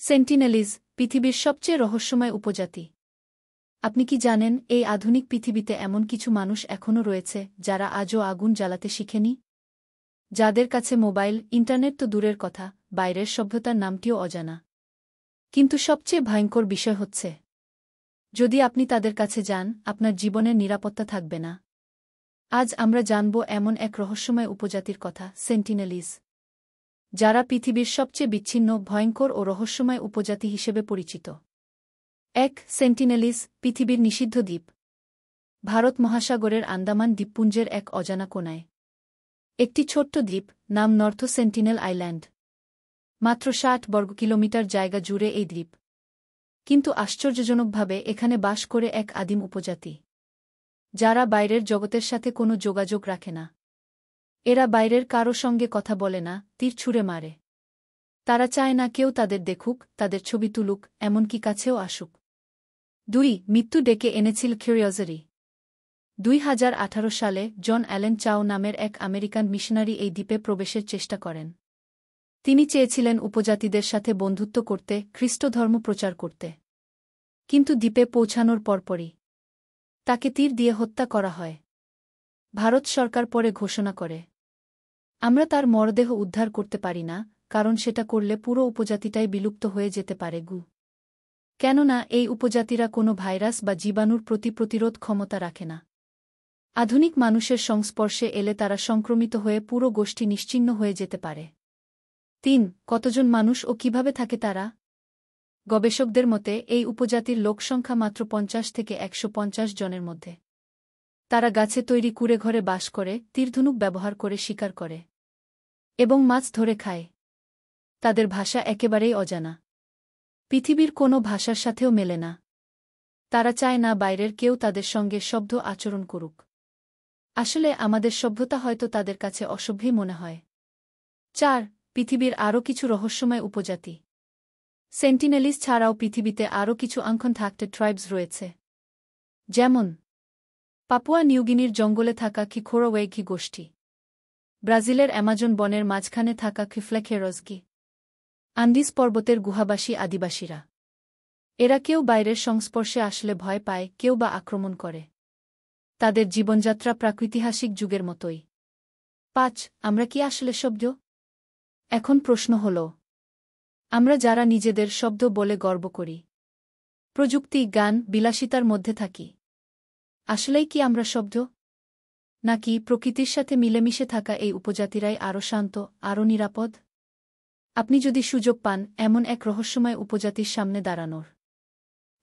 Sentinelese পৃথিবীর সবচেয়ে রহস্যময় উপজাতি। আপনি কি জানেন, এই আধুনিক পৃথিবীতে এমন কিছু মানুষ এখনও রয়েছে যারা আজও আগুন জ্বালাতে শিখেনি? যাদের কাছে মোবাইল, ইন্টারনেট তো দূরের কথা, বাইরের সভ্যতার নামটিও অজানা। কিন্তু সবচেয়ে ভয়ঙ্কর বিষয় হচ্ছে, যদি আপনি তাদের কাছে যান, আপনার জীবনের নিরাপত্তা থাকবে না। আজ আমরা জানব এমন এক রহস্যময় উপজাতির কথা, সেন্টিনেলিজ, যারা পৃথিবীর সবচেয়ে বিচ্ছিন্ন, ভয়ঙ্কর ও রহস্যময় উপজাতি হিসেবে পরিচিত। ১. সেন্টিনেলিজ, পৃথিবীর নিষিদ্ধ দ্বীপ। ভারত মহাসাগরের আন্দামান দ্বীপপুঞ্জের এক অজানা কোণায় একটি ছোট্ট দ্বীপ, নাম নর্থ সেন্টিনেল আইল্যান্ড। মাত্র ৬০ বর্গকিলোমিটার জায়গা জুড়ে এই দ্বীপ। কিন্তু আশ্চর্যজনকভাবে এখানে বাস করে এক আদিম উপজাতি, যারা বাইরের জগতের সাথে কোনো যোগাযোগ রাখে না। এরা বাইরের কারো সঙ্গে কথা বলে না, তীর ছুঁড়ে মারে। তারা চায় না কেউ তাদের দেখুক, তাদের ছবি তুলুক, এমনকি কাছেও আসুক। ২. মৃত্যু ডেকে এনেছিল কিউরিওসিটি। ২০১৮ সালে জন অ্যালেন চাও নামের এক আমেরিকান মিশনারি এই দ্বীপে প্রবেশের চেষ্টা করেন। তিনি চেয়েছিলেন উপজাতিদের সাথে বন্ধুত্ব করতে, খ্রিস্টধর্ম প্রচার করতে। কিন্তু দ্বীপে পৌঁছানোর পরপরই তাকে তীর দিয়ে হত্যা করা হয়। ভারত সরকার পরে ঘোষণা করে, আমরা তার মরদেহ উদ্ধার করতে পারি না, কারণ সেটা করলে পুরো উপজাতিটাই বিলুপ্ত হয়ে যেতে পারে। কেননা এই উপজাতিরা কোনো ভাইরাস বা জীবাণুর প্রতি প্রতিরোধ ক্ষমতা রাখে না। আধুনিক মানুষের সংস্পর্শে এলে তারা সংক্রমিত হয়ে পুরো গোষ্ঠী নিশ্চিহ্ন হয়ে যেতে পারে। ৩. কতজন মানুষ ও কিভাবে থাকে তারা? গবেষকদের মতে এই উপজাতির লোকসংখ্যা মাত্র ৫০ থেকে ১৫০ জনের মধ্যে। তারা গাছে তৈরি কুঁড়েঘরে বাস করে, তীরধনুক ব্যবহার করে শিকার করে এবং মাছ ধরে খায়। তাদের ভাষা একেবারেই অজানা, পৃথিবীর কোনো ভাষার সাথেও মেলে না। তারা চায় না বাইরের কেউ তাদের সঙ্গে সভ্য আচরণ করুক। আসলে আমাদের সভ্যতা হয়তো তাদের কাছে অসভ্যই মনে হয়। ৪. পৃথিবীর আরও কিছু রহস্যময় উপজাতি। সেন্টিনেলিজ ছাড়াও পৃথিবীতে আরও কিছু আনকন্ট্যাক্টেড ট্রাইবস রয়েছে। যেমন পাপুয়া নিউগিনির জঙ্গলে থাকা কিখোরোওয়েঘি গোষ্ঠী, ব্রাজিলের অ্যামাজন বনের মাঝখানে থাকা কিফ্লেখেরোজগি, আন্দিজ পর্বতের গুহাবাসী আদিবাসীরা। এরা কেউ বাইরের সংস্পর্শে আসলে ভয় পায়, কেউ বা আক্রমণ করে। তাদের জীবনযাত্রা প্রাকৈতিহাসিক যুগের মতোই। ৫. আমরা কি আসলে সভ্য? এখন প্রশ্ন হল, আমরা যারা নিজেদের শব্দ বলে গর্ব করি, প্রযুক্তি, গান, বিলাসিতার মধ্যে থাকি, আসলেই কি আমরা সভ্য? নাকি প্রকৃতির সাথে মিলেমিশে থাকা এই উপজাতিরাই আরও শান্ত, আরও নিরাপদ? আপনি যদি সুযোগ পান এমন এক রহস্যময় উপজাতির সামনে দাঁড়ানোর,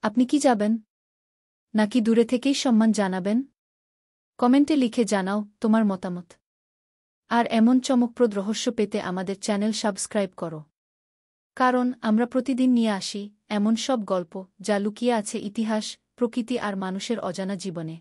আপনি কি যাবেন? নাকি দূরে থেকেই সম্মান জানাবেন? কমেন্টে লিখে জানাও তোমার মতামত। আর এমন চমকপ্রদ রহস্য পেতে আমাদের চ্যানেল সাবস্ক্রাইব করো। কারণ আমরা প্রতিদিন নিয়ে আসি এমন সব গল্প যা লুকিয়ে আছে ইতিহাস, প্রকৃতি আর মানুষের অজানা জীবনে।